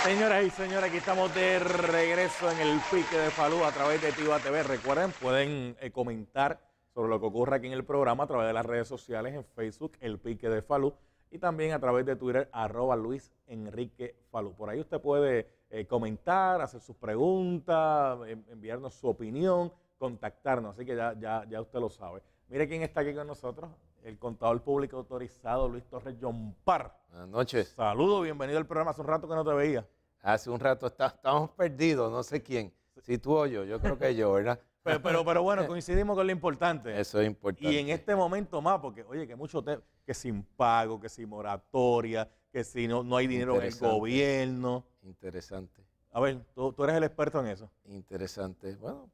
Señoras y señores, aquí estamos de regreso en el Pique de Falú a través de Tiva TV. Recuerden, pueden comentar sobre lo que ocurre aquí en el programa a través de las redes sociales, en Facebook, el Pique de Falú, y también a través de Twitter, @Luis Enrique Falú. Por ahí usted puede comentar, hacer sus preguntas, enviarnos su opinión, contactarnos, así que ya usted lo sabe. Mire quién está aquí con nosotros, el contador público autorizado Luis Torres Yompar. Buenas noches. Saludos, bienvenido al programa. Hace un rato que no te veía. Hace un rato estábamos perdidos, no sé quién. Si tú o yo creo que yo, ¿verdad? Pero bueno, coincidimos con lo importante. Eso es importante. Y en este momento más, porque oye, que mucho que sin pago, que sin moratoria, que si no hay dinero en el gobierno. Interesante. A ver, tú eres el experto en eso. Interesante. Bueno,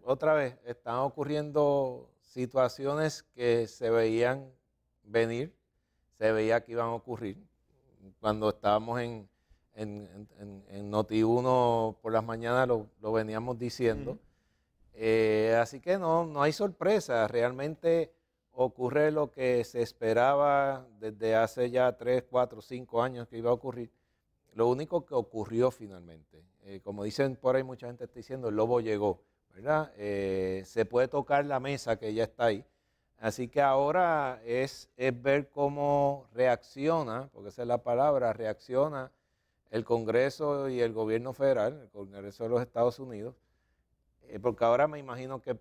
otra vez, están ocurriendo situaciones que se veían venir, se veía que iban a ocurrir. Cuando estábamos en Noti1 por las mañanas lo veníamos diciendo. Así que no hay sorpresa. Realmente ocurre lo que se esperaba desde hace ya 3, 4, 5 años que iba a ocurrir. Lo único que ocurrió finalmente, como dicen por ahí, mucha gente está diciendo, el lobo llegó, ¿verdad? Se puede tocar la mesa que ya está ahí. Así que ahora es ver cómo reacciona, porque esa es la palabra, reacciona el Congreso y el gobierno federal, el Congreso de los Estados Unidos, porque ahora me imagino que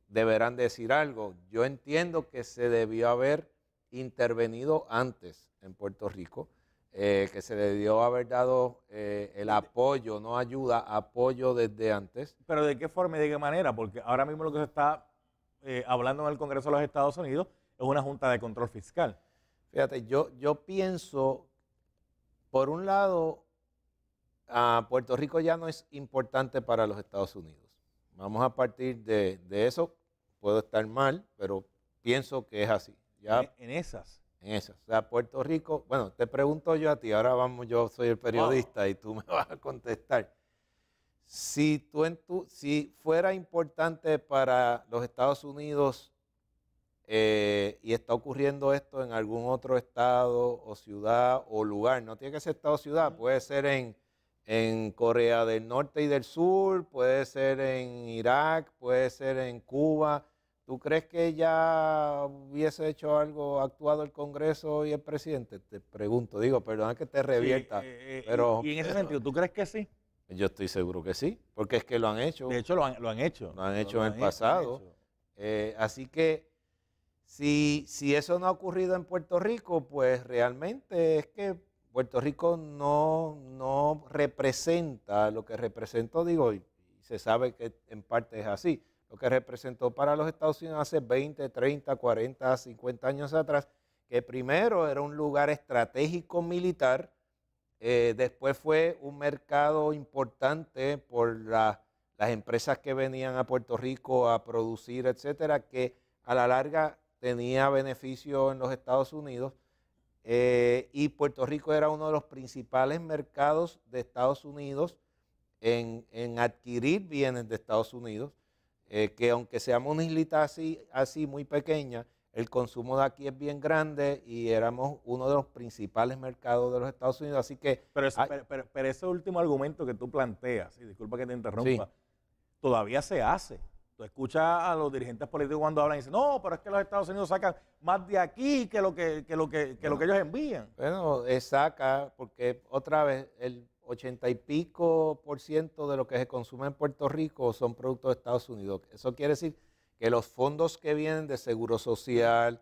deberán decir algo. Yo entiendo que se debió haber intervenido antes en Puerto Rico, que se debió haber dado el apoyo, no ayuda, apoyo desde antes. Pero ¿de qué forma y de qué manera? Porque ahora mismo lo que se está hablando en el Congreso de los Estados Unidos es una junta de control fiscal. Fíjate, yo pienso, por un lado, Puerto Rico ya no es importante para los Estados Unidos. Vamos a partir de eso, puedo estar mal, pero pienso que es así. Ya en esas. En esas. O sea, Puerto Rico, bueno, te pregunto yo a ti, ahora vamos, yo soy el periodista y tú me vas a contestar. Si fuera importante para los Estados Unidos y está ocurriendo esto en algún otro estado o ciudad o lugar, no tiene que ser estado o ciudad, puede ser en Corea del Norte y del Sur, puede ser en Irak, puede ser en Cuba. ¿Tú crees que ya hubiese hecho algo, actuado el Congreso y el presidente? Te pregunto, perdona que te revierta. Pero, y en ese sentido, ¿tú crees que sí? Yo estoy seguro que sí, porque es que lo han hecho. De hecho, lo han hecho. Lo han hecho en el pasado. Así que si eso no ha ocurrido en Puerto Rico, pues realmente es que Puerto Rico no representa lo que representó, y se sabe que en parte es así, lo que representó para los Estados Unidos hace 20, 30, 40, 50 años atrás, que primero era un lugar estratégico militar, después fue un mercado importante por las empresas que venían a Puerto Rico a producir, etcétera, que a la larga tenía beneficio en los Estados Unidos. Y Puerto Rico era uno de los principales mercados de Estados Unidos en adquirir bienes de Estados Unidos, que aunque seamos una islita así muy pequeña, el consumo de aquí es bien grande y éramos uno de los principales mercados de los Estados Unidos, así que... Pero ese último argumento que tú planteas, y disculpa que te interrumpa, Sí. Todavía se hace. Tú escuchas a los dirigentes políticos cuando hablan y dicen, no, pero es que los Estados Unidos sacan más de aquí que lo que ellos envían. Bueno, saca, porque otra vez, el 80 y pico % de lo que se consume en Puerto Rico son productos de Estados Unidos. Eso quiere decir que los fondos que vienen de Seguro Social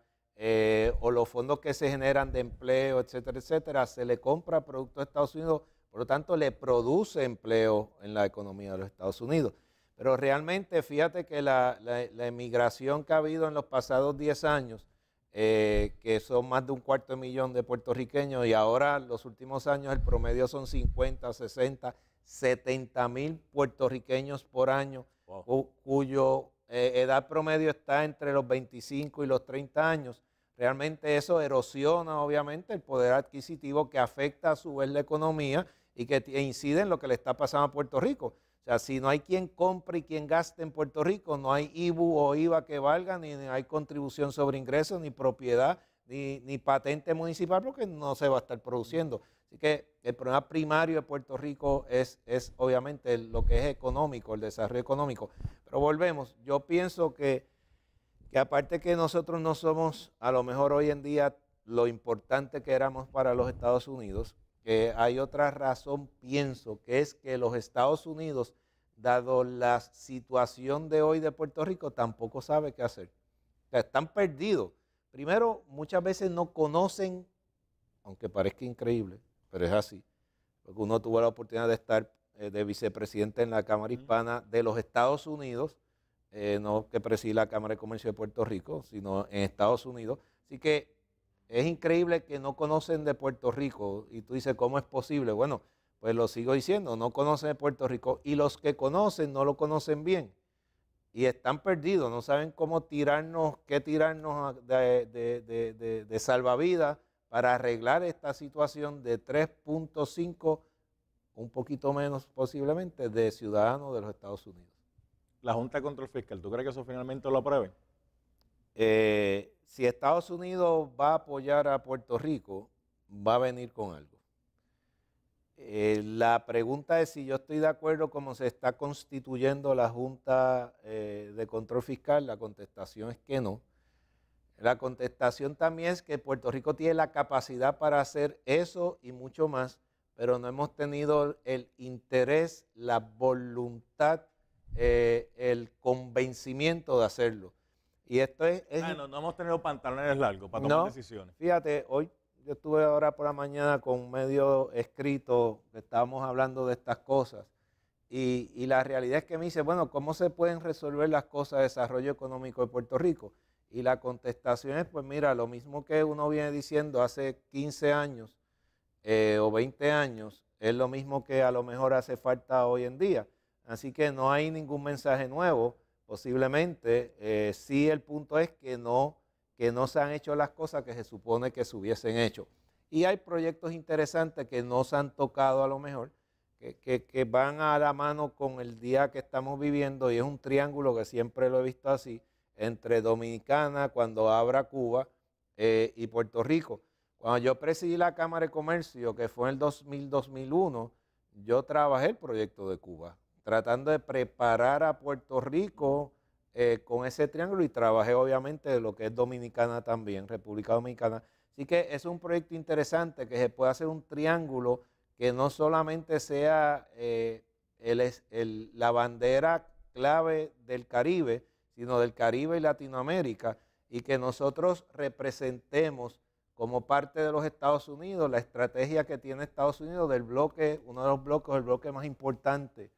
o los fondos que se generan de empleo, etcétera, etcétera, se le compra productos de Estados Unidos, por lo tanto le produce empleo en la economía de los Estados Unidos. Pero realmente, fíjate que la emigración que ha habido en los pasados 10 años, que son más de 250,000 de puertorriqueños, y ahora los últimos años el promedio son 50, 60, 70,000 puertorriqueños por año, wow, cuyo edad promedio está entre los 25 y los 30 años. Realmente eso erosiona obviamente el poder adquisitivo, que afecta a su vez la economía y que incide en lo que le está pasando a Puerto Rico. O sea, si no hay quien compre y quien gaste en Puerto Rico, no hay IBU o IVA que valga, ni hay contribución sobre ingresos, ni propiedad, ni patente municipal porque no se va a estar produciendo. Así que el problema primario de Puerto Rico es obviamente lo que es económico, el desarrollo económico. Pero volvemos, yo pienso que aparte que nosotros no somos a lo mejor hoy en día lo importante que éramos para los Estados Unidos, hay otra razón, pienso, que es que los Estados Unidos, dado la situación de hoy de Puerto Rico, tampoco sabe qué hacer. O sea, están perdidos. Primero, muchas veces no conocen, aunque parezca increíble, pero es así, porque uno tuvo la oportunidad de estar de vicepresidente en la Cámara Hispana de los Estados Unidos, no que preside la Cámara de Comercio de Puerto Rico, sino en Estados Unidos. Así que es increíble que no conocen de Puerto Rico y tú dices, ¿cómo es posible? Bueno, pues lo sigo diciendo, no conocen de Puerto Rico y los que conocen no lo conocen bien y están perdidos, no saben cómo tirarnos, qué tirarnos de salvavidas para arreglar esta situación de 3.5, un poquito menos posiblemente, de ciudadanos de los Estados Unidos. La Junta de Control Fiscal, ¿tú crees que eso finalmente lo aprueben? Si Estados Unidos va a apoyar a Puerto Rico, va a venir con algo. La pregunta es si yo estoy de acuerdo cómo se está constituyendo la Junta de Control Fiscal. La contestación es que no. La contestación también es que Puerto Rico tiene la capacidad para hacer eso y mucho más, pero no hemos tenido el interés, la voluntad, el convencimiento de hacerlo. Y esto es no hemos tenido pantalones largos para tomar decisiones. Fíjate, hoy yo estuve ahora por la mañana con un medio escrito que estábamos hablando de estas cosas y la realidad es que me dice, bueno, ¿cómo se pueden resolver las cosas de desarrollo económico de Puerto Rico? Y la contestación es, pues mira, lo mismo que uno viene diciendo hace 15 años o 20 años, es lo mismo que a lo mejor hace falta hoy en día. Así que no hay ningún mensaje nuevo. Posiblemente, sí, el punto es que no se han hecho las cosas que se supone que se hubiesen hecho. Y hay proyectos interesantes que no se han tocado a lo mejor, que van a la mano con el día que estamos viviendo y es un triángulo que siempre lo he visto así, entre Dominicana, cuando abra Cuba y Puerto Rico. Cuando yo presidí la Cámara de Comercio, que fue en el 2000-2001, yo trabajé el proyecto de Cuba, tratando de preparar a Puerto Rico con ese triángulo y trabajé obviamente lo que es Dominicana también, República Dominicana. Así que es un proyecto interesante que se puede hacer un triángulo que no solamente sea la bandera clave del Caribe, sino del Caribe y Latinoamérica, y que nosotros representemos como parte de los Estados Unidos la estrategia que tiene Estados Unidos del bloque, uno de los bloques, el bloque más importante,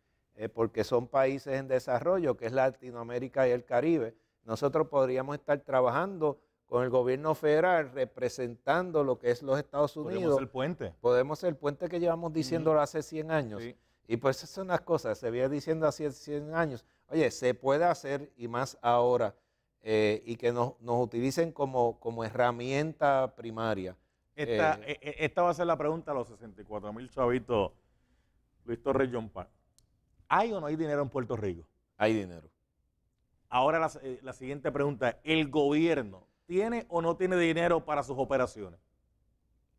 porque son países en desarrollo, que es Latinoamérica y el Caribe. Nosotros podríamos estar trabajando con el gobierno federal representando lo que es los Estados Unidos. Podemos ser el puente. Podemos ser el puente que llevamos diciéndolo hace 100 años. Sí. Y pues esas son las cosas, se viene diciendo hace 100 años. Oye, se puede hacer y más ahora, y que nos utilicen como herramienta primaria. Esta va a ser la pregunta a los 64,000 chavitos, Luis Torres John Park. ¿Hay o no hay dinero en Puerto Rico? Hay dinero. Ahora la siguiente pregunta, ¿el gobierno tiene o no tiene dinero para sus operaciones?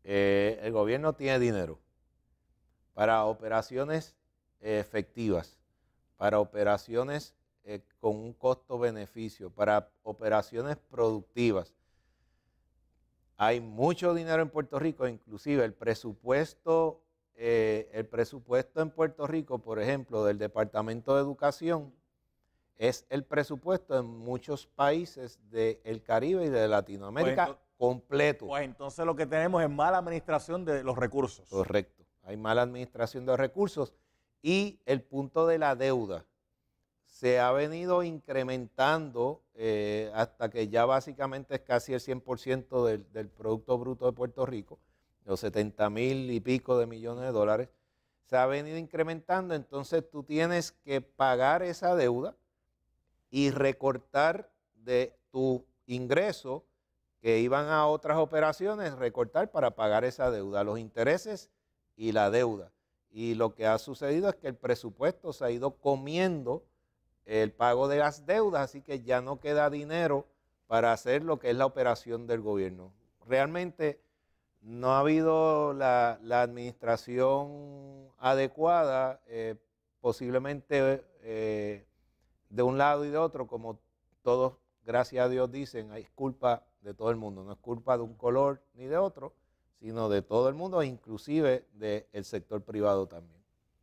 El gobierno tiene dinero para operaciones efectivas, para operaciones con un costo-beneficio, para operaciones productivas. Hay mucho dinero en Puerto Rico, inclusive el presupuesto en Puerto Rico, por ejemplo, del Departamento de Educación, es el presupuesto en muchos países del Caribe y de Latinoamérica completo. Pues entonces lo que tenemos es mala administración de los recursos. Correcto, hay mala administración de los recursos y el punto de la deuda se ha venido incrementando hasta que ya básicamente es casi el 100% del Producto Bruto de Puerto Rico, los 70,000 y pico de millones de dólares, se ha venido incrementando, entonces tú tienes que pagar esa deuda y recortar de tu ingreso que iban a otras operaciones, recortar para pagar esa deuda, los intereses y la deuda. Y lo que ha sucedido es que el presupuesto se ha ido comiendo el pago de las deudas, así que ya no queda dinero para hacer lo que es la operación del gobierno. realmente no ha habido la administración adecuada, posiblemente de un lado y de otro, como todos, gracias a Dios, dicen, es culpa de todo el mundo, no es culpa de un color ni de otro, sino de todo el mundo, inclusive del sector privado también.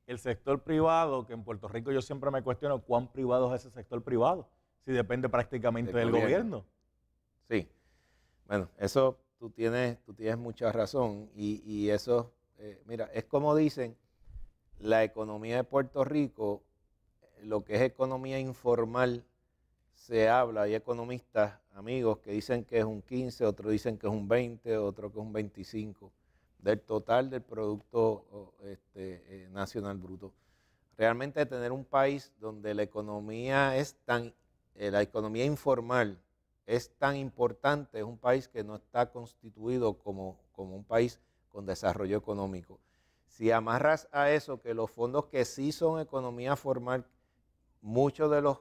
El sector privado, que en Puerto Rico yo siempre me cuestiono cuán privado es ese sector privado, si depende prácticamente del gobierno. Sí, bueno, eso tú tienes mucha razón y eso, mira, es como dicen, la economía de Puerto Rico, lo que es economía informal, se habla, hay economistas, amigos, que dicen que es un 15, otros dicen que es un 20, otros que es un 25 del total del Producto Nacional Bruto. Realmente tener un país donde la economía es la economía informal es tan importante, es un país que no está constituido como un país con desarrollo económico. Si amarras a eso que los fondos que sí son economía formal, muchos de los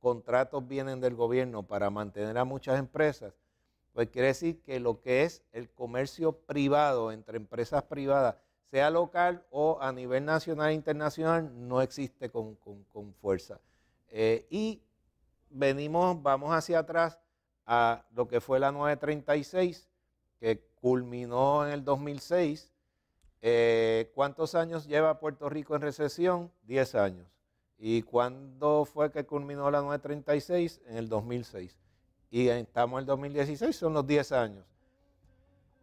contratos vienen del gobierno para mantener a muchas empresas, pues quiere decir que lo que es el comercio privado entre empresas privadas, sea local o a nivel nacional e internacional, no existe con fuerza. Y vamos hacia atrás a lo que fue la 936, que culminó en el 2006. ¿Cuántos años lleva Puerto Rico en recesión? 10 años. ¿Y cuándo fue que culminó la 936? En el 2006. Y estamos en el 2016, son los 10 años.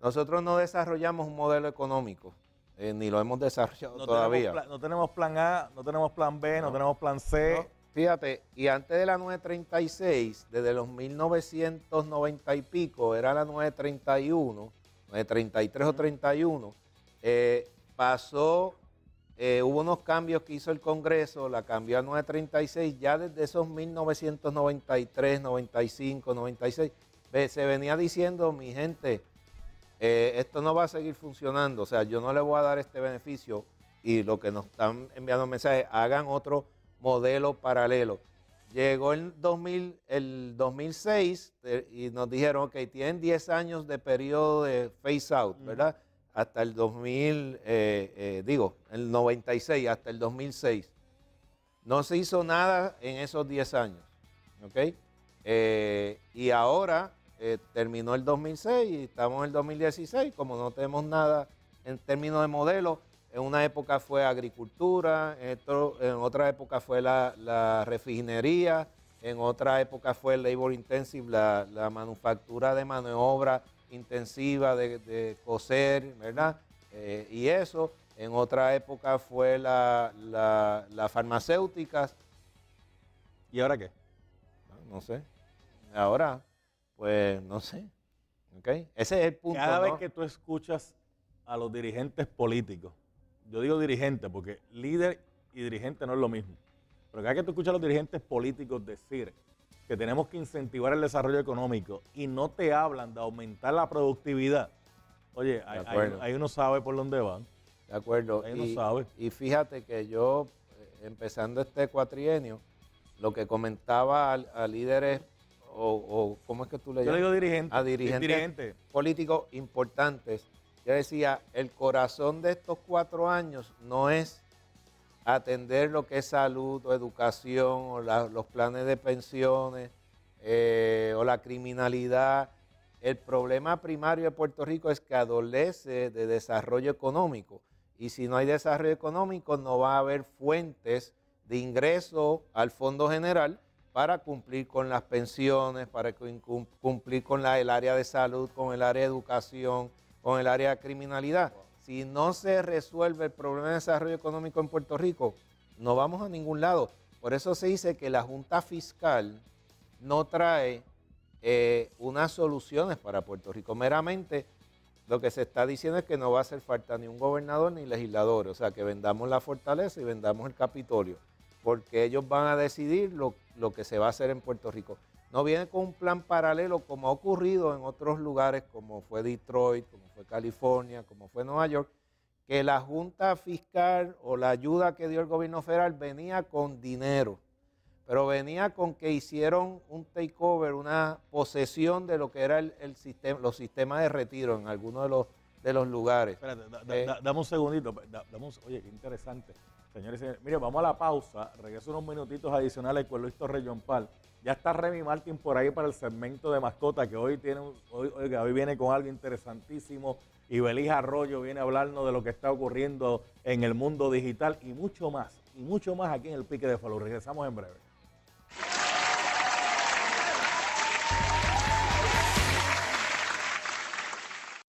Nosotros no desarrollamos un modelo económico, ni lo hemos desarrollado todavía. No tenemos plan A, no tenemos plan B, no tenemos plan C. No, fíjate, y antes de la 936, desde los 1990 y pico, era la 931, 933 o 31, hubo unos cambios que hizo el Congreso, la cambió a 936, ya desde esos 1993, 95, 96, se venía diciendo, mi gente, esto no va a seguir funcionando, o sea, yo no le voy a dar este beneficio, y lo que nos están enviando mensajes, hagan otro modelo paralelo. Llegó el 2006 y nos dijeron, ok, tienen 10 años de periodo de phase out, ¿verdad? Hasta el el 96, hasta el 2006. No se hizo nada en esos 10 años, ¿ok? Y ahora terminó el 2006 y estamos en el 2016, como no tenemos nada en términos de modelo. En una época fue agricultura, en otra época fue la refinería, en otra época fue el labor intensive, la manufactura de mano de obra intensiva de coser, ¿verdad? Y eso, en otra época fue las farmacéuticas. ¿Y ahora qué? No sé. Ahora, pues, no sé. ¿Okay? Ese es el punto. Cada vez que tú escuchas a los dirigentes políticos, yo digo dirigente porque líder y dirigente no es lo mismo, pero cada vez que tú escuchas a los dirigentes políticos decir que tenemos que incentivar el desarrollo económico y no te hablan de aumentar la productividad, oye, ahí uno sabe por dónde van. De acuerdo. Ahí uno sabe. Y fíjate que yo, empezando este cuatrienio, lo que comentaba a líderes, o ¿cómo es que tú le llamas? Yo le digo dirigente. A dirigentes políticos importantes. Yo decía, el corazón de estos 4 años no es atender lo que es salud o educación o los planes de pensiones o la criminalidad. El problema primario de Puerto Rico es que adolece de desarrollo económico. Y si no hay desarrollo económico, no va a haber fuentes de ingreso al Fondo General para cumplir con las pensiones, para cumplir con el área de salud, con el área de educación, con el área de criminalidad. Si no se resuelve el problema de desarrollo económico en Puerto Rico, no vamos a ningún lado. Por eso se dice que la Junta Fiscal no trae unas soluciones para Puerto Rico. Meramente lo que se está diciendo es que no va a hacer falta ni un gobernador ni legislador. O sea, que vendamos la fortaleza y vendamos el Capitolio, porque ellos van a decidir lo que se va a hacer en Puerto Rico. No viene con un plan paralelo como ha ocurrido en otros lugares, como fue Detroit, como fue California, como fue Nueva York, que la Junta Fiscal o la ayuda que dio el gobierno federal venía con dinero. pero venía con que hicieron un takeover, una posesión de lo que era el sistema, los sistemas de retiro en algunos de los lugares. Espérate, dame un segundito. Oye, qué interesante. Señores y señores, mire, vamos a la pausa. Regreso unos minutitos adicionales con Luis Torres Yompal. Ya está Remy Martin por ahí para el segmento de mascota, que hoy viene con algo interesantísimo. Y Belis Arroyo viene a hablarnos de lo que está ocurriendo en el mundo digital y mucho más aquí en el Pique de Falú. Regresamos en breve.